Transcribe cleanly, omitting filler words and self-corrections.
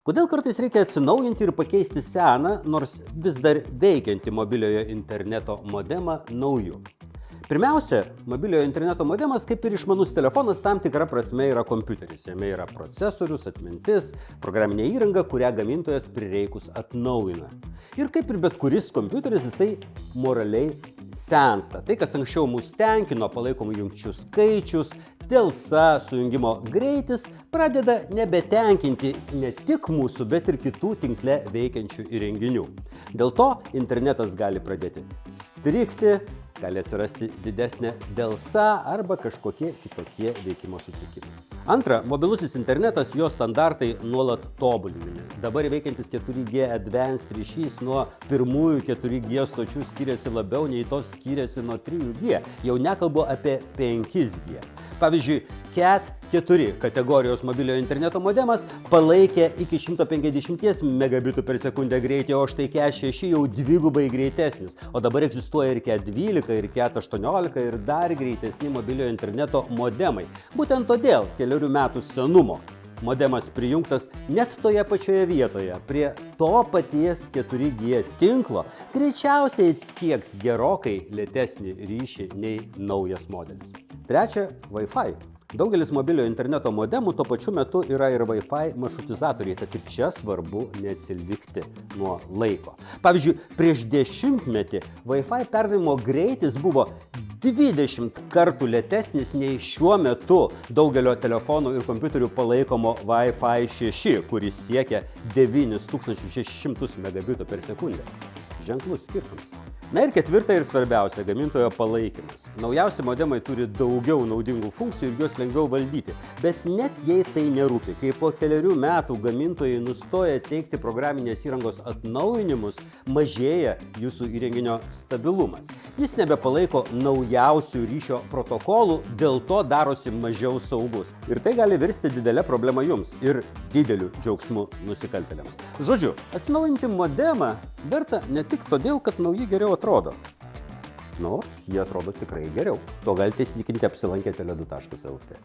Kodėl kartais reikia atsinaujinti ir pakeisti seną, nors vis dar veikiantį mobiliojo interneto modemą nauju? Pirmiausia, mobiliojo interneto modemas, kaip ir išmanus telefonas, tam tikra prasme yra kompiuteris. Jame yra procesorius, atmintis, programinė įranga, kurią gamintojas prireikus atnaujina. Ir kaip ir bet kuris kompiuteris, jisai moraliai sensta. Tai, kas anksčiau mus tenkino, palaikomų jungčių skaičius, delsa, sujungimo greitis, pradeda nebetenkinti ne tik mūsų, bet ir kitų tinkle veikiančių įrenginių. Dėl to internetas gali pradėti strigti, gali atsirasti didesnė delsa arba kažkokie kitokie veikimo sutrikimai. Antra, mobilusis internetas, jo standartai nuolat tobulinami. Dabar veikiantis 4G Advanced ryšys nuo pirmųjų 4G stočių skiriasi labiau nei tos skiriasi nuo 3G. Jau nekalbu apie 5G. Pavyzdžiui, CAT 4 kategorijos mobiliojo interneto modemas palaikė iki 150 megabitų per sekundę greitį, o štai CAT 6 jau dvigubai greitesnis. O dabar egzistuoja ir CAT 12, ir CAT 18, ir dar greitesni mobiliojo interneto modemai. Būtent todėl kelerių metų senumo modemas prijungtas net toje pačioje vietoje, prie to paties 4G tinklo, greičiausiai tieks gerokai lėtesnį ryšį nei naujas modelis. Trečia, Wi-Fi. Daugelis mobiliojo interneto modemų tuo pačiu metu yra ir Wi-Fi maršrutizatoriai, tad ir čia svarbu neatsilikti nuo laiko. Pavyzdžiui, prieš 10-metį Wi-Fi perdavimo greitis buvo 20 kartų lėtesnis nei šiuo metu daugelio telefonų ir kompiuterių palaikomo Wi-Fi 6, kuris siekia 9600 megabitų per sekundę. Ženklus skirtumas. Na ir ketvirta ir svarbiausia, gamintojo palaikymas. Naujausi modemai turi daugiau naudingų funkcijų ir juos lengviau valdyti. Bet net jei tai nerūpi, kai po kelerių metų gamintojai nustoja teikti programinės įrangos atnaujinimus, mažėja jūsų įrenginio stabilumas. Jis nebepalaiko naujausių ryšio protokolų, dėl to darosi mažiau saugus. Ir tai gali virsti didelę problemą jums ir dideliu džiaugsmu nusikaltėliams. Žodžiu, atsinaujinti modemą verta ne tik todėl, kad nauji geriau atrodo. Nors jie atrodo tikrai geriau. To galite įsitikinti apsilankę tele2.lt.